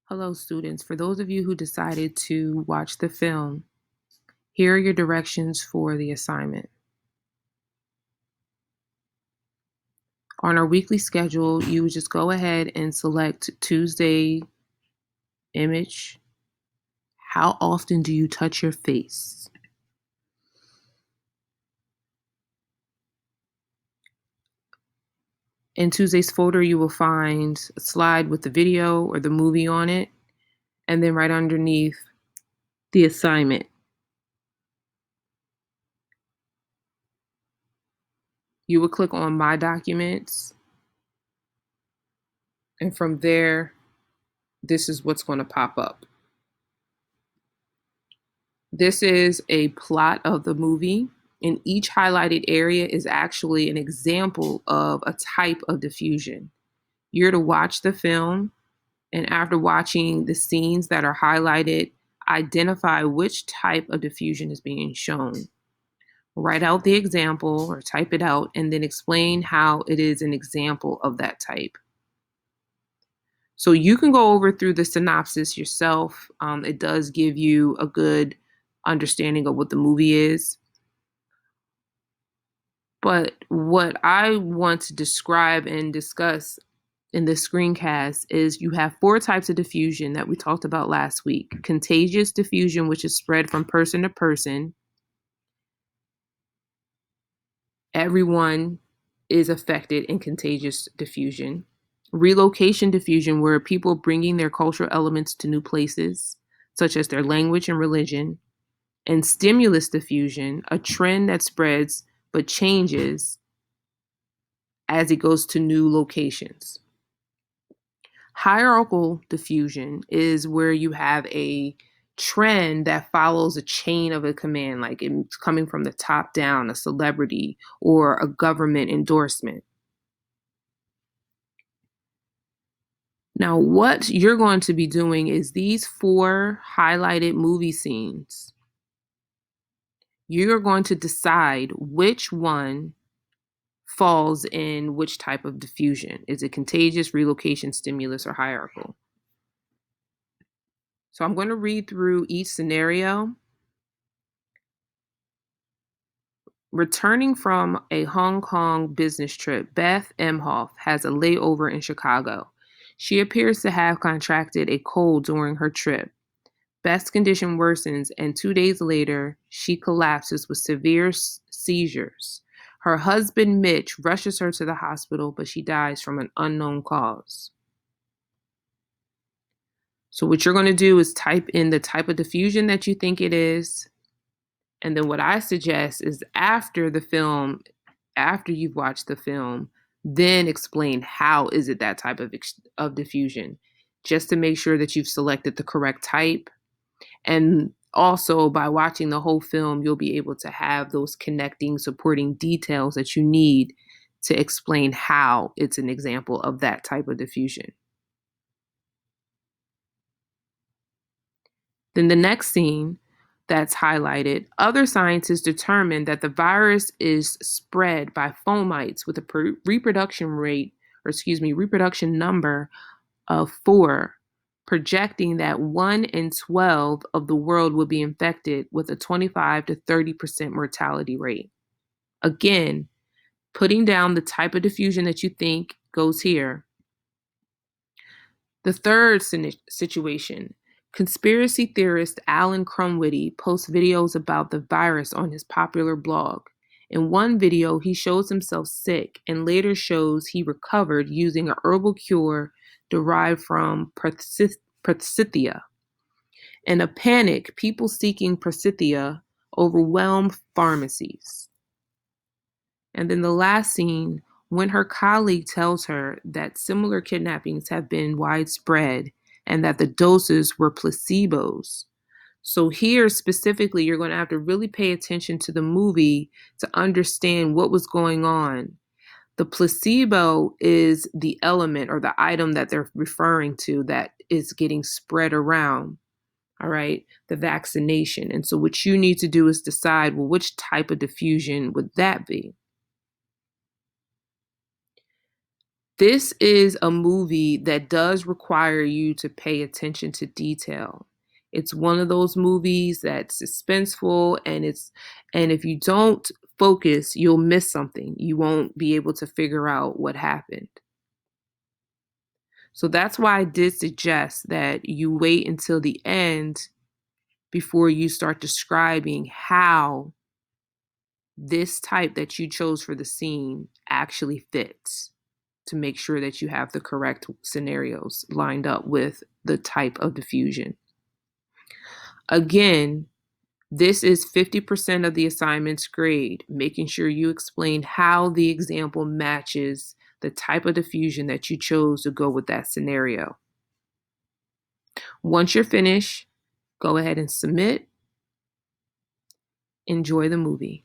Hello, students. For those of you who decided to watch the film, here are your directions for the assignment. On our weekly schedule, you would just go ahead and select Tuesday image. How often do you touch your face? In Tuesday's folder, you will find a slide with the video or the movie on it, and then right underneath the assignment. You will click on My Documents, and from there, this is what's going to pop up. This is a plot of the movie, and each highlighted area is actually an example of a type of diffusion. You're to watch the film, and after watching the scenes that are highlighted, identify which type of diffusion is being shown. Write out the example or type it out, and then explain how it is an example of that type. So you can go over through the synopsis yourself. It does give you a good understanding of what the movie is. But what I want to describe and discuss in this screencast is you have 4 types of diffusion that we talked about last week. Contagious diffusion, which is spread from person to person. Everyone is affected in contagious diffusion. Relocation diffusion, where people bringing their cultural elements to new places, such as their language and religion. And stimulus diffusion, a trend that spreads but changes as it goes to new locations. Hierarchical diffusion is where you have a trend that follows a chain of a command, like it's coming from the top down, a celebrity or a government endorsement. Now, what you're going to be doing is these 4 highlighted movie scenes. You're going to decide which one falls in which type of diffusion. Is it contagious, relocation, stimulus, or hierarchical? So I'm going to read through each scenario. Returning from a Hong Kong business trip, Beth Emhoff has a layover in Chicago. She appears to have contracted a cold during her trip. Beth's condition worsens, and 2 days later, she collapses with severe seizures. Her husband, Mitch, rushes her to the hospital, but she dies from an unknown cause. So what you're going to do is type in the type of diffusion that you think it is. And then what I suggest is after you've watched the film, then explain how is it that type of diffusion, just to make sure that you've selected the correct type. And also by watching the whole film, you'll be able to have those connecting, supporting details that you need to explain how it's an example of that type of diffusion. Then the next scene that's highlighted, other scientists determined that the virus is spread by fomites with a reproduction number of 4, projecting that 1 in 12 of the world will be infected with a 25 to 30% mortality rate. Again, putting down the type of diffusion that you think goes here. The third situation, conspiracy theorist Alan Crumwitty posts videos about the virus on his popular blog. In one video, he shows himself sick and later shows he recovered using a herbal cure derived from Persithia. In a panic, people seeking Persithia overwhelm pharmacies. And then the last scene, when her colleague tells her that similar kidnappings have been widespread and that the doses were placebos. So here specifically, you're going to have to really pay attention to the movie to understand what was going on. The placebo is the element or the item that they're referring to that is getting spread around. All right, the vaccination. And so what you need to do is decide, well, which type of diffusion would that be? This is a movie that does require you to pay attention to detail. It's one of those movies that's suspenseful, and if you don't focus, you'll miss something. You won't be able to figure out what happened. So that's why I did suggest that you wait until the end before you start describing how this type that you chose for the scene actually fits, to make sure that you have the correct scenarios lined up with the type of diffusion. Again, this is 50% of the assignment's grade, making sure you explain how the example matches the type of diffusion that you chose to go with that scenario. Once you're finished, go ahead and submit. Enjoy the movie.